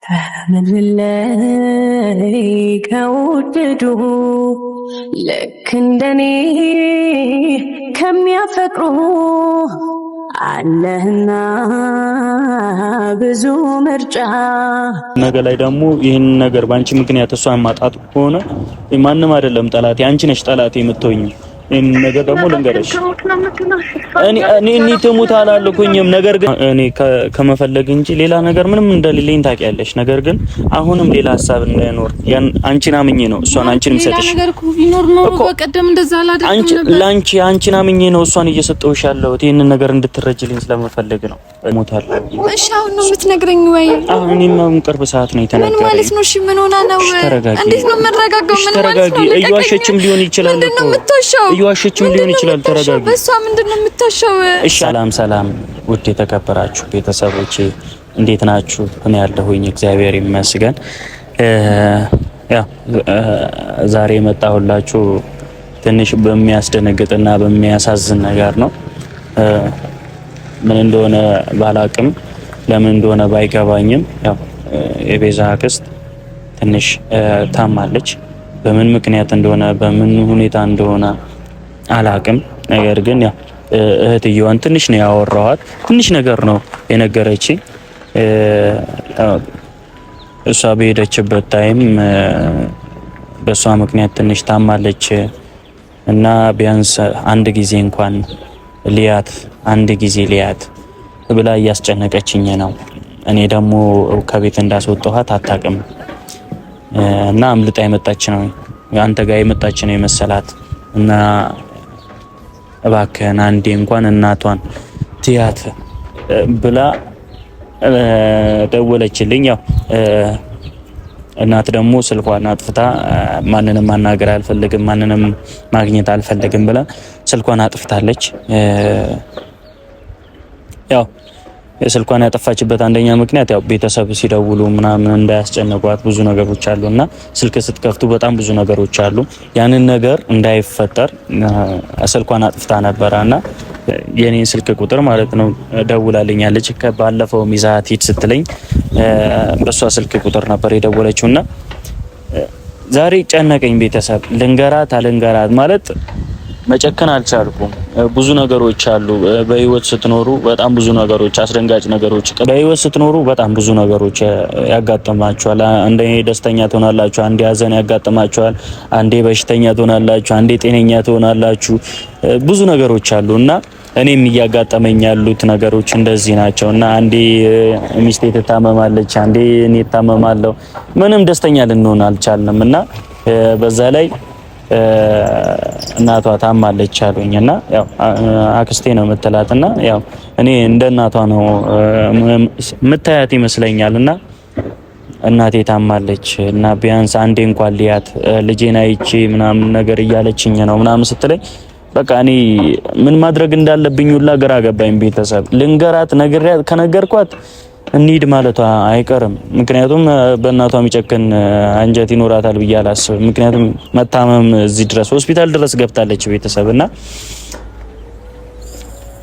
ከምድር ላይ ከወደዱ ልክ እንደኔ ከሚያፈቅሩ አለህና ብዙ ምርጫ። ነገ ላይ ደግሞ ይህን ነገር ባንቺ ምክንያት እሷን ማጣት ከሆነ ማንም አይደለም ጠላቴ፣ አንቺ ነሽ ጠላቴ የምትሆኝ። እኔ ነገር ደግሞ ልንገርሽ፣ እኔ ትሙት አላልኩኝም። ነገር ግን እኔ ከመፈለግ እንጂ ሌላ ነገር ምንም እንደሌለኝ ታውቂያለሽ። ነገር ግን አሁንም ሌላ ሀሳብ እንዳይኖር አንቺን አምኜ ነው እሷን አንቺን ምሰጥሽ ነገር እኮ ቢኖር ነው በቀደም እንደዛ አላደረኩም ነበር። አንቺን አምኜ ነው እሷን እየሰጠሁሽ ያለሁት። ይሄንን ነገር እንድትረጅልኝ ስለምፈልግ ነው። እሞታለሁ። እሺ አሁን ነው የምትነግረኝ ወይ? እኔም ቅርብ ሰዓት ነው የተነገረኝ። ምን ማለት ነው? እሺ ምን ሆና ነው? እንዴት ነው የምንረጋጋው? ምን ማለት ነው? እየዋሸችም ሊሆን ይችላል እኮ እየዋሸችም ሊሆን ይችላል። ተረጋጊ። በሷ ምንድነው የምታሻው? ሰላም ውድ የተከበራችሁ ቤተሰቦቼ እንዴት ናችሁ? እኔ ያለሁኝ እግዚአብሔር ይመስገን። ዛሬ የመጣሁላችሁ ትንሽ በሚያስደነግጥና በሚያሳዝን ነገር ነው። ምን እንደሆነ ባላቅም ለምን እንደሆነ ባይገባኝም የቤዛ አክስት ትንሽ ታማለች። በምን ምክንያት እንደሆነ በምን ሁኔታ እንደሆነ አላቅም። ነገር ግን እህትየዋን ትንሽ ነው ያወራኋት። ትንሽ ነገር ነው የነገረችኝ። እሷ በሄደችበት ታይም በእሷ ምክንያት ትንሽ ታማለች እና ቢያንስ አንድ ጊዜ እንኳን ሊያት ብላ እያስጨነቀችኝ ነው። እኔ ደግሞ ከቤት እንዳስወጣኋት አታውቅም እና አምልጣ የመጣች ነው አንተ ጋር የመጣች ነው የመሰላት እና እባክህን አንዴ እንኳን እናቷን ትያት ብላ ደወለችልኝ። እናት ደግሞ ስልኳን አጥፍታ ማንንም ማናገር አልፈልግም፣ ማንንም ማግኘት አልፈልግም ብላ ስልኳን አጥፍታለች። ስልኳን ያጠፋችበት አንደኛ ምክንያት ቤተሰብ ሲደውሉ ምናምን እንዳያስጨንቋት ብዙ ነገሮች አሉና ስልክ ስትከፍቱ በጣም ብዙ ነገሮች አሉ። ያንን ነገር እንዳይፈጠር ስልኳን አጥፍታ ነበርና የኔን ስልክ ቁጥር ማለት ነው ደውላልኛለች። ባለፈው ሚዛት ሂድ ስትለኝ በሷ ስልክ ቁጥር ነበር የደወለችውና ዛሬ ጨነቀኝ። ቤተሰብ ልንገራት አልንገራት ማለት መጨከን አልቻልኩም። ብዙ ነገሮች አሉ በህይወት ስትኖሩ፣ በጣም ብዙ ነገሮች፣ አስደንጋጭ ነገሮች በህይወት ስትኖሩ በጣም ብዙ ነገሮች ያጋጥማችኋል። አንዴ ደስተኛ ትሆናላችሁ፣ አንዴ ሀዘን ያጋጥማችኋል፣ አንዴ በሽተኛ ትሆናላችሁ፣ አንዴ ጤነኛ ትሆናላችሁ። ብዙ ነገሮች አሉና እኔም እያጋጠመኝ ያሉት ነገሮች እንደዚህ ናቸውና አንዴ ሚስቴ ትታመማለች፣ አንዴ እኔ እታመማለሁ። ምንም ደስተኛ ልንሆን አልቻልንምና በዛ ላይ እናቷ ታማለች አሉኝና አክስቴ ነው የምትላትና እኔ እንደ እናቷ ነው የምታያት ይመስለኛልና እናቴ ታማለች እና ቢያንስ አንዴ እንኳን ሊያት ልጄን አይቼ ምናምን ነገር እያለችኝ ነው ምናምን ስትለኝ በቃ እኔ ምን ማድረግ እንዳለብኝ ሁላ ግራ ገባኝ። ቤተሰብ ልንገራት ከነገርኳት እንሂድ ማለቷ አይቀርም። ምክንያቱም በእናቷ የሚጨክን አንጀት ይኖራታል ብዬ አላስብም። ምክንያቱም መታመም እዚህ ድረስ ሆስፒታል ድረስ ገብታለች ቤተሰብና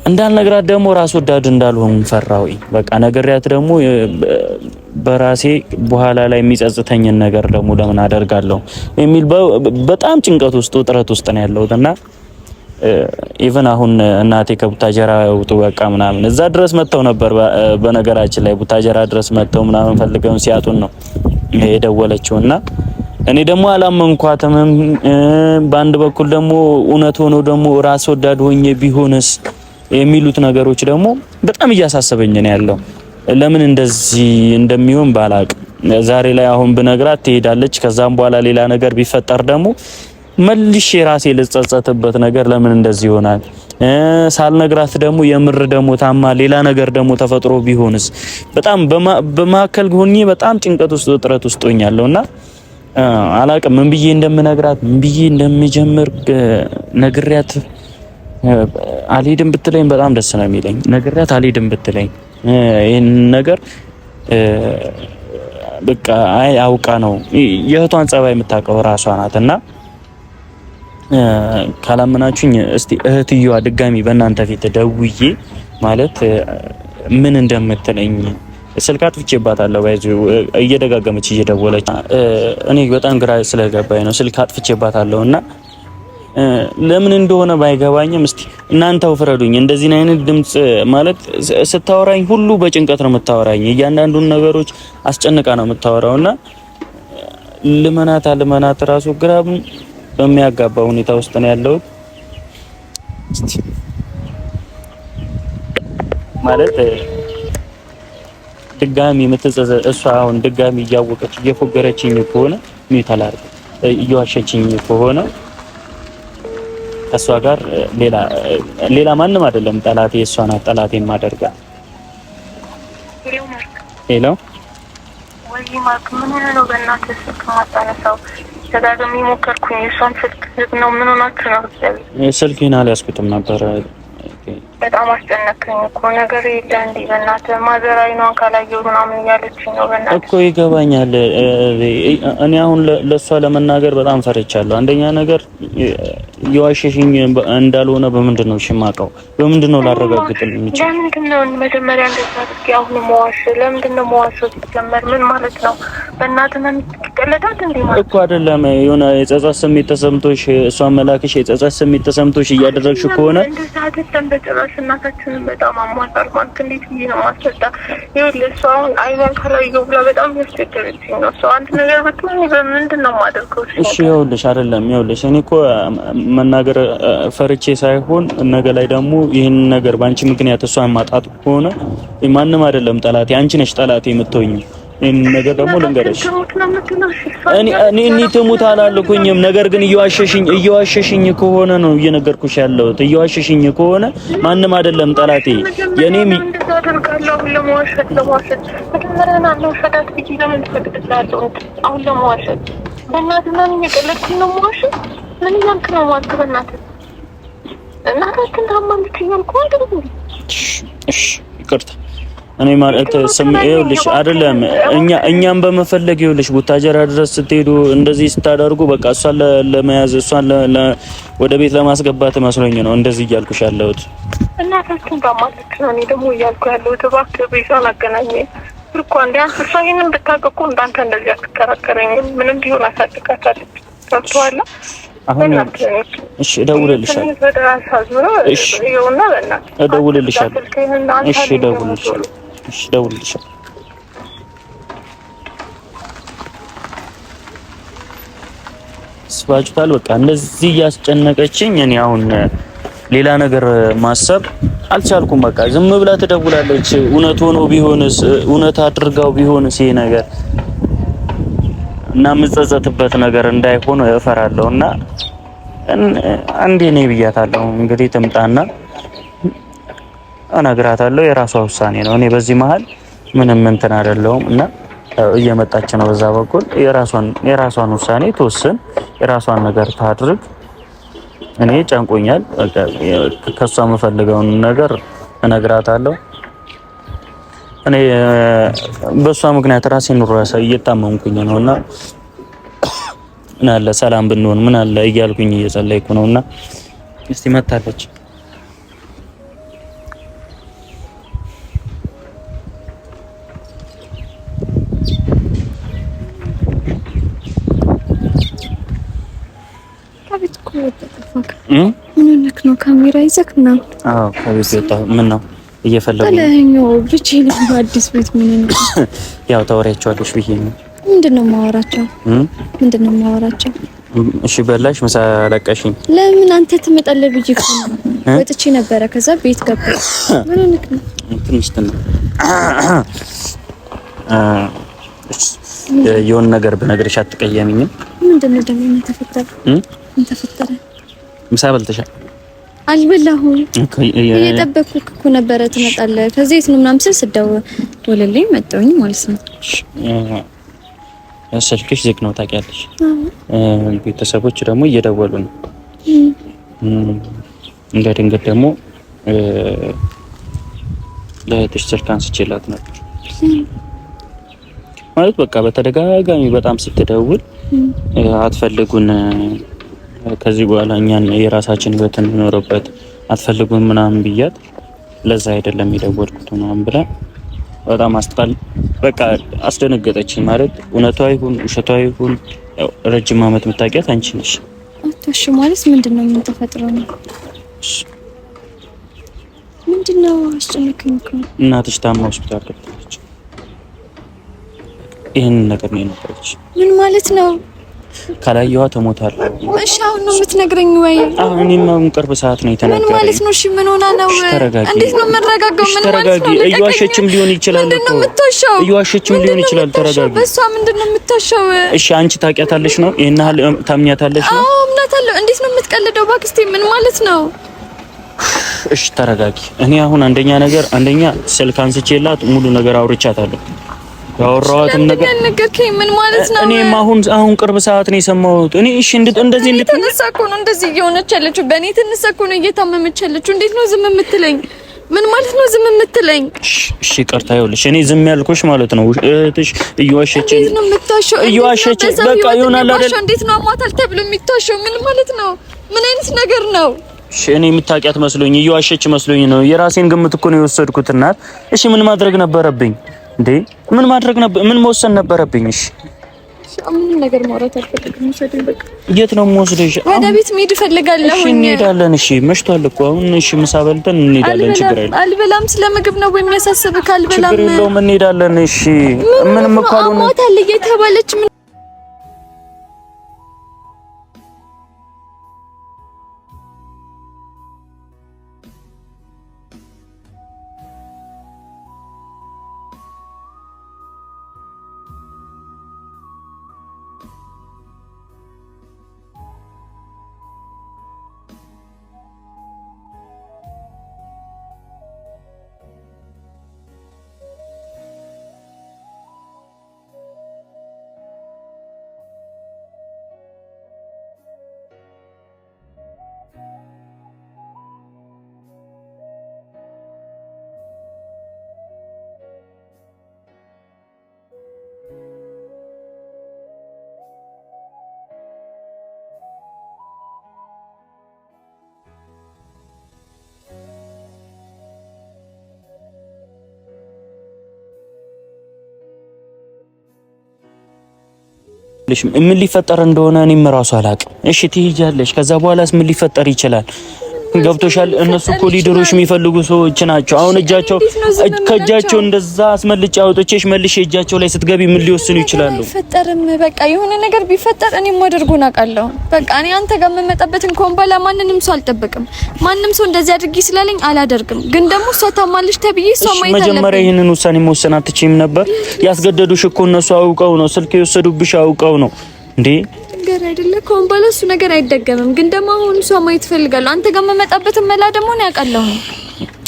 እንዳልነግራት ደግሞ ራስ ወዳድ እንዳልሆን ፈራሁኝ። በቃ ነግሬያት ደግሞ በራሴ በኋላ ላይ የሚጸጽተኝን ነገር ደግሞ ለምን አደርጋለሁ የሚል በጣም ጭንቀት ውስጥ ውጥረት ውስጥ ነው ያለሁትና ኢቭን አሁን እናቴ ከቡታጀራ ወጡ በቃ ምናምን እዛ ድረስ መጥተው ነበር። በነገራችን ላይ ቡታጀራ ድረስ መጥተው ምናምን ፈልገው ሲያጡን ነው የደወለችውና እኔ ደግሞ አላመንኳትም። በአንድ በኩል ደግሞ እውነት ሆኖ ደግሞ ራስ ወዳድ ሆኜ ቢሆንስ የሚሉት ነገሮች ደግሞ በጣም እያሳሰበኝ ነው ያለው። ለምን እንደዚህ እንደሚሆን ባላቅ ዛሬ ላይ አሁን ብነግራት ትሄዳለች። ከዛም በኋላ ሌላ ነገር ቢፈጠር ደግሞ መልሼ ራሴ ልጸጸትበት ነገር ለምን እንደዚህ ይሆናል? ሳልነግራት ደግሞ የምር ደግሞ ታማ ሌላ ነገር ደግሞ ተፈጥሮ ቢሆንስ? በጣም በማከል ሆኜ በጣም ጭንቀት ውስጥ ውጥረት ውስጥ ሆኛለሁና አላቅም ምን ብዬ እንደምነግራት ምን ብዬ እንደምጀምር። ነግሬያት አልሄድም ብትለኝ በጣም ደስ ነው የሚለኝ። ነግሬያት አልሄድም ብትለኝ ይሄን ነገር በቃ አውቃ ነው የእህቷን ጸባይ የምታውቀው ራሷ ናትና ካላመናችሁኝ እስቲ እህትየዋ ድጋሚ በእናንተ ፊት ደውዬ ማለት ምን እንደምትለኝ ስልክ አጥፍቼባታለሁ ባይዙ እየደጋገመች እየደወለች እኔ በጣም ግራ ስለገባኝ ነው ስልክ አጥፍቼባታለሁና ለምን እንደሆነ ባይገባኝም እስቲ እናንተው ፍረዱኝ። እንደዚህ አይነት ድምጽ ማለት ስታወራኝ ሁሉ በጭንቀት ነው የምታወራኝ። እያንዳንዱን ነገሮች አስጨንቃ ነው የምታወራውና ልመናት ራሱ ግራ በሚያጋባ ሁኔታ ውስጥ ነው ያለው። ማለት ድጋሚ የምትጸጸ እሷ አሁን ድጋሚ እያወቀች እየፎገረችኝ ከሆነ ሚታላር እየዋሸችኝ ከሆነ እሷ ጋር ሌላ ማንም አይደለም ጠላቴ እሷ ናት። ጠላቴን ማደርጋ ሄሎ ወይ ማክ ምን ነው በእናትህ ስልክ ማጣነሳው ተዳግም ይሞከርኩኝ እሷን ስልክ ነው ምን ሆናችሁ ነው ስልኬን አልያዝኩትም ነበር። በጣም አስጨነቀኝ እኮ ነገር የለ እንዴ በእናትህ ማዘራዊ ነው ካላየው ምናምን ያለችኝ ነው በእናትህ እኮ ይገባኛል። እኔ አሁን ለሷ ለመናገር በጣም ፈርቻለሁ። አንደኛ ነገር የዋሸሽኝ እንዳልሆነ በምንድነው ሽማቀው በምንድነው ላረጋግጥልኝ እንጂ ለምንድነው መጀመሪያ እንደዛ አድርጌ አሁን መዋሽ ለምንድነው መዋሸው ሲጀመር ምን ማለት ነው? በእናትህ ምን ትቀለዳት እንዴ ማለት እኮ አይደለም የሆነ የጸጸት ስሜት ተሰምቶሽ እሷ መላክሽ የጸጸት ስሜት ተሰምቶሽ እያደረግሽ ከሆነ እንደዛ አይደለም በጭራሽ እናታችንን በጣም አሟታል ማለት እንዴት ይሄ ነው ማስረዳ ይኸውልህ እሷ አሁን አይኗን ካላየው ብላ በጣም ያስቸገረችኝ ነው እሷ አንድ ነገር ብትሆን በምንድነው የማደርገው? እሺ ይኸውልሽ አይደለም ይኸውልሽ እኔ እኮ መናገር ፈርቼ ሳይሆን ነገ ላይ ደግሞ ይሄን ነገር ባንቺ ምክንያት እሷን ማጣት ከሆነ ማንም አይደለም ጠላቴ አንቺ ነሽ ጠላቴ የምትሆኝ እኔ ነገር ደግሞ ልንገርሽ እኔ ትሙት አላልኩኝም። ነገር ግን እየዋሸሽኝ ከሆነ ነው እየነገርኩሽ ያለሁት። እየዋሸሽኝ ከሆነ ማንም አይደለም ጠላቴ የኔም አደርጋለሁ ለመዋሸት መጀመሪያ ነው ፈዳት ቢጂ ለምን ፈቅድላለሁ አሁን ለመዋሸት በእናትህ ምን እየቀለድኩኝ ነው መዋሸት ምን ያንተ ነው ማለት በእናትህ እናታችን ታማለች እያልኩ አይደል? እሺ ይቅርታ እኔ ማለት ይኸውልሽ አይደለም እኛም በመፈለግ ይኸውልሽ ቡታጀራ ድረስ ስትሄዱ እንደዚህ ስታደርጉ በቃ እሷን ለመያዝ እሷን ወደ ቤት ለማስገባት መስሎኝ ነው እንደዚህ እያልኩሽ ያለሁት። እናታችን ታማለች ነው እኔ ደግሞ እያልኩ ያለሁት እባክህ ቤቷን አገናኘኝ እኮ እንዲያንስ እሷ ይሄንን ብታውቅ እንደአንተ እንደዚህ አትከራከረኝም። ምንም ቢሆን አሳድጋታለች ገብቶሃል? አሁን እሺ እደውልልሻለሁ። እሺ እደውልልሻለሁ። እሺ እደውልልሻለሁ። እሺ እደውልልሻለሁ። ስባችታል በቃ እንደዚህ እያስጨነቀችኝ እኔ አሁን ሌላ ነገር ማሰብ አልቻልኩም። በቃ ዝም ብላ ትደውላለች። እውነት ሆኖ ቢሆንስ እውነት አድርጋው ቢሆንስ ይሄ ነገር እና የምጸጸትበት ነገር እንዳይሆን እፈራለሁና አንዴ ነኝ ብያታለሁ። እንግዲህ ትምጣና እነግራታለሁ። የራሷ ውሳኔ ነው። እኔ በዚህ መሀል ምንም እንትን አይደለሁም እና እየመጣች ነው። በዛ በኩል የራሷን ውሳኔ ትወስን፣ የራሷን ነገር ታድርግ። እኔ ጨንቆኛል። ከሷ የምፈልገውን ነገር እነግራታለሁ። እኔ በሷ ምክንያት ራሴን ኑሮ እየታመምኩኝ ነውና ምን አለ ሰላም ብንሆን ምን አለ እያልኩኝ እየጸለይኩ ነውና እስቲ መታለች። ምን ነው ካሜራ ይዘክ ነው? አዎ ከቤት ወጣሁ። ምን ነው እየፈለጉኝ ነው? ብቻዬን በአዲስ ቤት ምን ነው? ያው ታወሪያቸዋለሽ ብዬ ነው። ምንድነው ማወራቸው? እሺ በላሽ ምሳ ለቀሽኝ። ለምን አንተ ትመጣለህ ብዬ እኮ ነው ወጥቼ ነበረ። ከዛ ቤት ገባሁ። ምን ሆነክ ነው? ትንሽ የሆነ ነገር ብነግርሽ አትቀየሚኝም? ምንድነው ደግሞ ተፈጠረ? ምሳ በልተሻል? አልበላሁም። እየጠበቅኩህ እኮ ነበረ ትመጣለህ። ከዚህ የት ነው ምናምን ስል ስደውልልኝ መጣሁኝ ማለት ነው። ስልክሽ ዝግ ነው ታውቂያለሽ። ቤተሰቦች ደግሞ እየደወሉ ነው። እንደ ድንገት ደግሞ ለእህትሽ ስልክ አንስቼላት ነበር ማለት በቃ በተደጋጋሚ በጣም ስትደውል አትፈልጉን ከዚህ በኋላ እኛን የራሳችን ህይወት እንኖርበት አትፈልጉን ምናምን ብያት ለዛ አይደለም የደወልኩት ምናምን ብላ በጣም በቃ አስደነገጠችኝ። ማለት እውነቷ ይሁን ውሸቷ ይሁን ረጅም ዓመት የምታውቂያት አንቺ ነሽ። አትዋሽ ማለት ምንድነው? ምን ተፈጥሮ ነው? ምንድነው? አስጨነቀኝ እኮ። እናትሽ ታማ ሆስፒታል ገብታለች። ይሄን ነገር ነው የነበረች። ምን ማለት ነው? ካላየዋ ተሞታለሁ። እሺ አሁን ነው የምትነግረኝ ወይ? እኔም አሁን ቅርብ ሰዓት ነው የተናገረኝ። ምን ማለት ነው? እሺ ምን ሆና ነው? እንዴት ነው የምንረጋጋው? ምን ማለት ነው? እየዋሸችም ሊሆን ይችላል እኮ። ምንድነው የምትዋሸው? እየዋሸችም ሊሆን ይችላል። ተረጋጊ። በሷ ምንድነው የምትዋሸው? እሺ አንቺ ታውቂያታለሽ ነው? ይሄን ያህል ታምኛታለሽ ነው? አዎ እምናታለሁ። እንዴት ነው የምትቀልደው? ባክስቴ ምን ማለት ነው? እሺ ተረጋጊ። እኔ አሁን አንደኛ ስልክ አንስቼላት ሙሉ ነገር አውርቻታለሁ። ያወራኋትም ነገር ምን ማለት ነው? እኔም አሁን ቅርብ ሰዓት ነው የሰማሁት። እኔ እሺ እንደዚህ ተነሳኩ ነው እንደዚህ እየሆነች ያለችው። በእኔ ተነሳኩ ነው እየታመመች ያለችው። እንዴት ነው ዝም የምትለኝ? ምን ማለት ነው ዝም የምትለኝ? እሺ ይቅርታ ይኸውልሽ፣ እኔ ዝም ያልኩሽ ማለት ነው እህትሽ እየዋሸች በቃ ይሆናል አይደል? እንዴት ነው አሟታል ተብሎ የሚታሸው? ምን ማለት ነው? ምን አይነት ነገር ነው? እሺ እኔ የምታውቂያት መስሎኝ እየዋሸች መስሎኝ ነው። የራሴን ግምት እኮ ነው የወሰድኩት እናት። እሺ ምን ማድረግ ነበረብኝ እንዴ? ምን መወሰን ነበረብኝ? እሺ ምን ነገር ማውራት አልፈልግም። በቃ የት ነው የምወስደሽ? ወደ ቤት መሄድ እፈልጋለሁ። እሺ እንሄዳለን። እሺ መሽቷል እኮ አሁን። እሺ ምሳ በልተን እንሄዳለን። ችግር የለም። አልበላም። ስለምግብ ነው የሚያሳስብህ? አልበላም። ችግር የለውም እንሄዳለን። እሺ ምንም እኮ አልሆነ። አሟታል እየተባለች ምን ሊፈጠር እንደሆነ እኔም ራሱ አላውቅም። እሺ ትሄጃለሽ። ከዛ በኋላስ ምን ሊፈጠር ይችላል? ገብቶሻል? እነሱ እኮ ሊደሮች የሚፈልጉ ሰዎች ናቸው። አሁን ከእጃቸው እንደዛ አስመልጬ አውጥቼሽ መልሼ እጃቸው ላይ ስትገቢ ምን ሊወስኑ ይችላሉ? አይፈጠርም። በቃ የሆነ ነገር ቢፈጠር እኔም ማደርጉን አውቃለሁ። በቃ እኔ አንተ ጋር መመጣበትን ኮምባላ ማንንም ሰው አልጠብቅም። ማንም ሰው እንደዚህ አድርጊ ስላለኝ አላደርግም። ግን ደግሞ እሷ ታማለች ተብዬ እሷ ማይታለች። መጀመሪያ ይሄንን ውሳኔ መወሰን አትችይም ነበር? ያስገደዱሽ እኮ እነሱ አውቀው ነው። ስልክ የወሰዱብሽ አውቀው ነው እንዴ? ነገር አይደለ ኮምባላ እሱ ነገር አይደገምም። ግን ደግሞ አሁን እሷ ማየት ፈልጋለሁ። አንተ ጋር መመጣበትን መላ ደግሞ ነው ያውቃለሁ።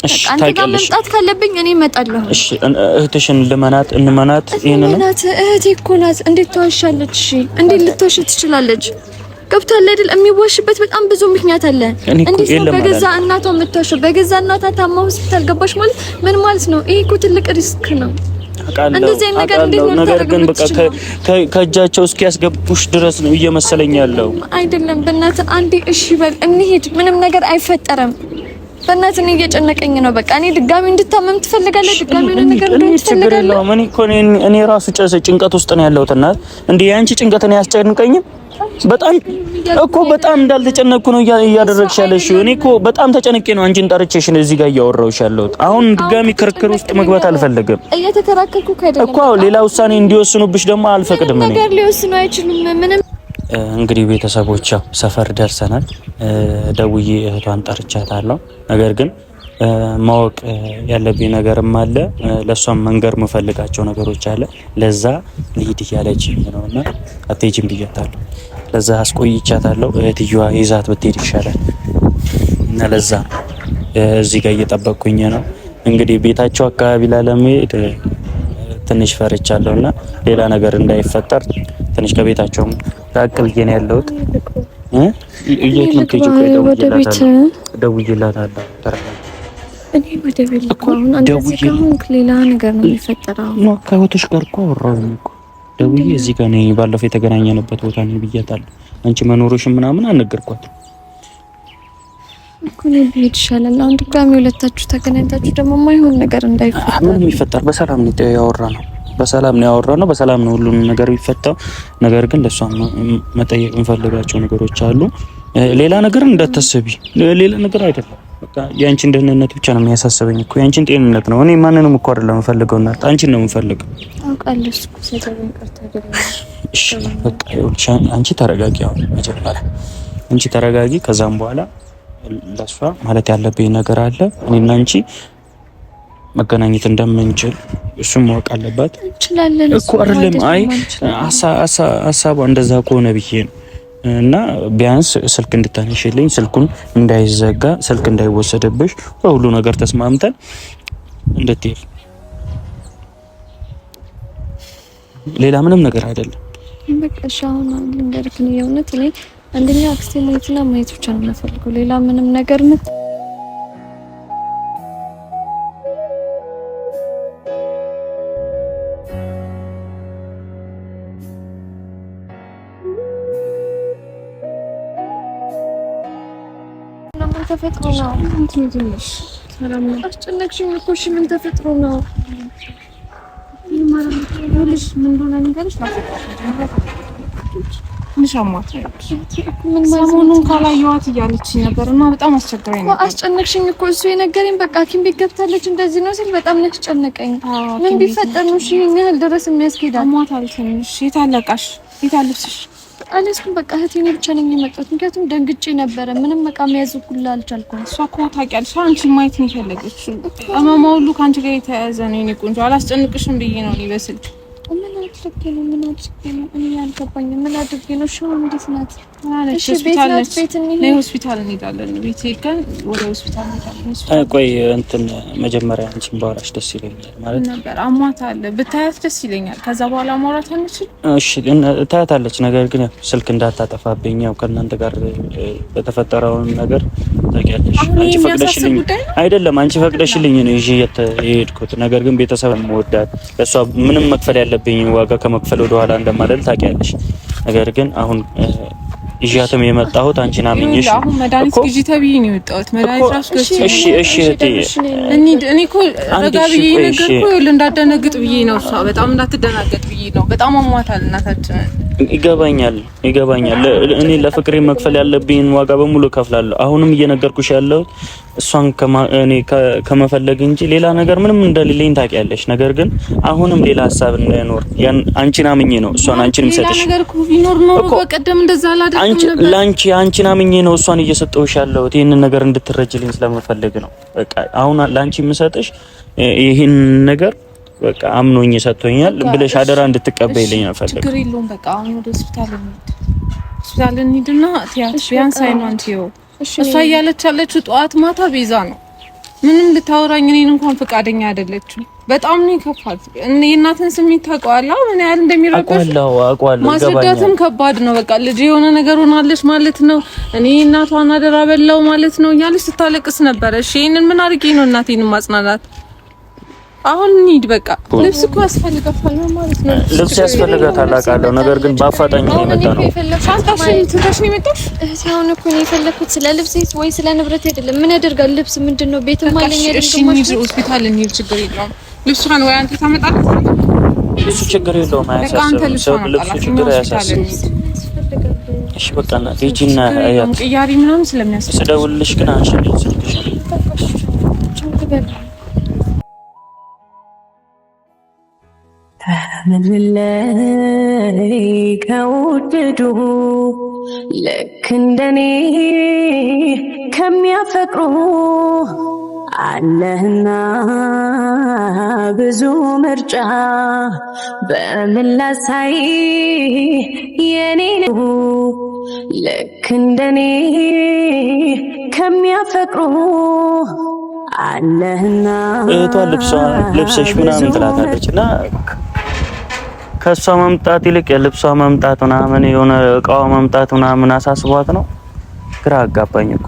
እሺ አንተ ጋር መምጣት ካለብኝ እኔ እመጣለሁ። እሺ እህትሽን እንመናት። ይሄንን እህቴ እኮ ናት። እንዴት ተዋሻለች? እሺ እንዴት ልትዋሽ ትችላለች? ገብቷል አይደል? የሚዋሽበት በጣም ብዙ ምክንያት አለ። እንዴት ነው በገዛ እናቷ የምትዋሸው? በገዛ እናቷ ታማ ሆስፒታል ገባሽ ማለት ምን ማለት ነው? ይሄ እኮ ትልቅ ሪስክ ነው። እንደዚህ ነገር እንዴት ነው? ነገር ግን በቃ ከእጃቸው እስኪያስገቡሽ ድረስ ነው እየመሰለኝ ያለው። አይደለም በእናትህ አንዴ እሺ በል እንሂድ። ምንም ነገር አይፈጠርም። በእናትህ እኔ እየጨነቀኝ ነው። በቃ እኔ ድጋሚ እንድታመም ትፈልጋለህ? ድጋሚ የሆነ ነገር ትፈልጋለህ? እኔ ራሱ ጭንቀት ውስጥ ነው ያለሁት እናት። እንዴ ያንቺ ጭንቀት ነው ያስጨንቀኝም? በጣም እንዳልተጨነቅኩ ነው እያደረግሽ ያለሽ። እኔ እኮ በጣም ተጨንቄ ነው አንቺን ጠርቼሽ ነው እዚህ ጋር እያወራሁሽ ያለሁት። አሁን ድጋሚ ክርክር ውስጥ መግባት አልፈለግም እየተከራከርኩ አይደለም እኮ። ሌላ ውሳኔ እንዲወስኑብሽ ደግሞ አልፈቅድም። እኔ ነገር ሊወስኑ አይችሉም። ምንም እንግዲህ ቤተሰቦቿ ሰፈር ደርሰናል። ደውዬ እህቷን ጠርቻታለሁ። ነገር ግን ማወቅ ያለብኝ ነገርም አለ። ለሷም መንገር የምፈልጋቸው ነገሮች አለ። ለዛ ልሂድ እያለችኝ ነውና አትሄጂም ብያታለሁ። ለዛ አስቆይቻታለሁ። እህትየዋ ይዛት ብትሄድ ይሻላል እና ለዛ እዚህ ጋር እየጠበቅኩኝ ነው። እንግዲህ ቤታቸው አካባቢ ላለመሄድ ትንሽ ፈርቻለሁና ሌላ ነገር እንዳይፈጠር ትንሽ ከቤታቸውም ራቅ ብዬ ነው ያለሁት። ደውዬላታለሁ። እኔ ወደ ቤት አሁን እንደዚህ ከሆነ ሌላ ነገር ነው የሚፈጠረው። ነው ከወተሽ ጋር እኮ አወራሁኝ እኮ ደውዬ እዚህ ጋር ነኝ፣ ባለፈው የተገናኘንበት ቦታ ነኝ ብያታለሁ። አንቺ መኖርሽን ምናምን አልነገርኳትም። እኮ ነው ብሄድ ይሻላል። አሁን ድጋሚ ሁለታችሁ ተገናኝታችሁ ደግሞ የማይሆን ነገር እንዳይፈጠር። ምን የሚፈጠር በሰላም ነው ያወራነው። በሰላም ነው ሁሉንም ነገር የሚፈታው። ነገር ግን ለሷ መጠየቅ እንፈልጋቸው ነገሮች አሉ። ሌላ ነገር እንዳታስቢ፣ ሌላ ነገር አይደለም። በቃ ያንቺን ደህንነት ብቻ ነው የሚያሳስበኝ እኮ ያንቺን ጤንነት ነው። እኔ ማንንም እኮ አይደለም የምፈልገው እና አንቺን ነው የምፈልገው። አውቃለሁ እኮ ሰደረን ቀርታ አይደለም። እሺ በቃ ይኸውልሽ፣ አንቺ ተረጋጊ። አሁን መጀመሪያ አንቺ ተረጋጊ። ከዛም በኋላ ለሷ ማለት ያለብኝ ነገር አለ። እኔና አንቺ መገናኘት እንደምንችል እሱም ማወቅ አለባት። እንችላለን እኮ አይደለም። አይ ሀሳቧ እንደዛ ከሆነ ብዬ ነው። እና ቢያንስ ስልክ እንድታነሽልኝ፣ ስልኩን እንዳይዘጋ፣ ስልክ እንዳይወሰድብሽ፣ በሁሉ ነገር ተስማምተን እንድትሄድ፣ ሌላ ምንም ነገር አይደለም። በቃ ሻውን ልንገርክ ነው የእውነት እኔ አንደኛ አክስቴ ማየትና ማየት ብቻ ነው የምፈልገው። ሌላ ምንም ነገር ተፈጥሮ ነው። እንትን ትንሽ ሰላም ነው። አስጨነቅሽኝ እኮ። እሺ ምን ተፈጥሮ ነው? ምን እንደሆነ ነገርሽ ሰሞኑን ካላየኋት እያለችኝ ነበር እና በጣም አስቸግረኝ ነበር። አስጨነቅሽኝ እኮ። እሱ የነገረኝ በቃ ሐኪም ቤት ገብታለች እንደዚህ ነው ሲል በጣም ነው ያስጨነቀኝ። ምን ቢፈጠር ነው እሺ ይሄን ያህል ድረስ የሚያስኬዳት? አሟታል ትንሽ። የት አለቃሽ? የት አለብስሽ? አለስኩ በቃ እህቴን ብቻ ነኝ የመጣሁት። ምክንያቱም ደንግጬ ነበረ። ምንም በቃ መያዝ ሁሉ አልቻልኩም። እሷ እኮ ታውቂያለሽ፣ አንቺ ማየት ነው የፈለገችው። እማማ ሁሉ ከአንቺ ጋር የተያያዘ ነው። የእኔ ቆንጆ አላስጨንቅሽም ብዬ ነው እኔ በስልክ ምን አድርጌ ነው? እኔ አልገባኝም። ምን አድርጌ ነው? እሺ እንዴት ናት? እሺ ሆስፒታል ነች። ነይ ሆስፒታል እንሄዳለን። ቤት ሄደን ወደ ሆስፒታል እንሄዳለን። ቆይ እንትን መጀመሪያ አንቺን ባወራሽ ደስ ይለኛል ማለት ነበር። አሟታል ብታያት ደስ ይለኛል። ከዛ በኋላ ማውራት አንችል? እሺ ታያታለች። ነገር ግን ስልክ እንዳታጠፋብኝ፣ ያው ከእናንተ ጋር በተፈጠረውን ነገር ታውቂያለሽ። አንቺ ፈቅደሽልኝ አይደለም፣ አንቺ ፈቅደሽልኝ ነው ይዤ የሄድኩት። ነገር ግን ቤተሰብ መወዳት ለሷ ምንም መክፈል ያለብኝ ዋጋ ከመክፈል ወደ ኋላ እንደማለት ታውቂያለሽ። ነገር ግን አሁን ይዣትም የመጣሁት አንቺን አምኜሽ አሁን መድኃኒት ግዢ ተብዬ ነው የወጣሁት። መድኃኒት ራሱ ገዝቼ እሺ እኔ እኮ ረጋ ብዬ ነገርኩህ እንዳትደነግጥ ብዬ ነው። እሷ በጣም እንዳትደናገጥ ብዬ ነው። በጣም አሟታል እናታችን። ይገባኛል። እኔ ለፍቅሬ መክፈል ያለብኝን ዋጋ በሙሉ እከፍላለሁ። አሁንም እየነገርኩሽ ያለው እሷን እኔ ከመፈለግ እንጂ ሌላ ነገር ምንም እንደሌለኝ ታውቂያለሽ። ነገር ግን አሁንም ሌላ ሀሳብ እንዳይኖር አንቺን አምኜ ነው እሷን አንቺንም ሰጥሽ ነገር እኮ ቢኖር ነው በቀደም እንደዛ አላደረግም ነበር። አንቺን አምኜ ነው እሷን እየሰጠሁሽ ያለሁት። ይሄንን ነገር እንድትረጅልኝ ስለምፈልግ ነው። በቃ አሁን ላንቺ የምሰጥሽ ይሄን ነገር በቃ አምኖኝ ሰጥቶኛል ብለሽ አደራ እንድትቀበይልኝ ነው ፈልግ። ችግር የለውም። በቃ አሁን ወደ ሆስፒታል እንሂድና ቢያንስ አይኗን ትየው። እሷ እያለች ያለችው ጠዋት ማታ ቤዛ ነው። ምንም ልታወራኝ እኔን እንኳን ፈቃደኛ አይደለችም። በጣም ነው ይከፋል። የእናትን ስሜት ታውቀዋለህ ምን ያህል እንደሚረበሽ። አውቀዋለሁ። ማስረዳትም ከባድ ነው። በቃ ልጅ የሆነ ነገር ሆናለች ማለት ነው። እኔ እናቷን አደራ በላው ማለት ነው እያለች ስታለቅስ ነበረ። እሺ ይሄንን ምን አድርጌ ነው እናቴን ማጽናናት? አሁን እንሂድ በቃ። ልብስ እኮ ያስፈልጋታል ማለት ነው። ልብስ ያስፈልጋታል አውቃለሁ። ነገር ግን በአፋጣኝ ነው የመጣው። ሻንጣሽን ትተሽ ነው የመጣሽ? አሁን እኮ ነው የፈለኩት። ስለ ልብስ ወይ ስለ ንብረት አይደለም። ምን ያደርጋል ልብስ ምንድነው? ቤትም አለኝ አይደል? እሺ እንሂድ ሆስፒታል እንሂድ። ችግር የለውም። ልብሱን ወይ አንተ ታመጣለህ? እሱ ችግር የለውም። አያሳስብም። ልብሱ ችግር አያሳስብም። እሺ በቃ እናቴ ሂጂና አያት ቅያሪ ምናምን ስለሚያስፈልግ ስደውልልሽ ግን አንቺ ስልክሽ ምንለይ ከውድዱ ልክ እንደኔ ከሚያፈቅሩ አለህና ብዙ ምርጫ በምን ላሳይ የኔ ነው ልክ እንደኔ ከሚያፈቅሩ አለህና እህቷ ልብስሽ ምናምን ትላታለች እና ከሷ መምጣት ይልቅ የልብሷ መምጣት ምናምን የሆነ እቃዋ መምጣት ምናምን አሳስቧት ነው። ግራ አጋባኝ እኮ።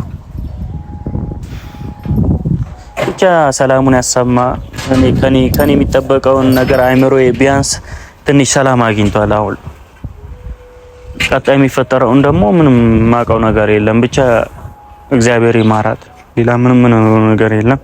ብቻ ሰላሙን ያሰማ። ከኔ የሚጠበቀውን ነገር አይምሮዬ ቢያንስ ትንሽ ሰላም አግኝቷል። አሁን ቀጣይ የሚፈጠረውን ደግሞ ምንም ማውቀው ነገር የለም። ብቻ እግዚአብሔር ይማራት። ሌላ ምንም ነገር የለም።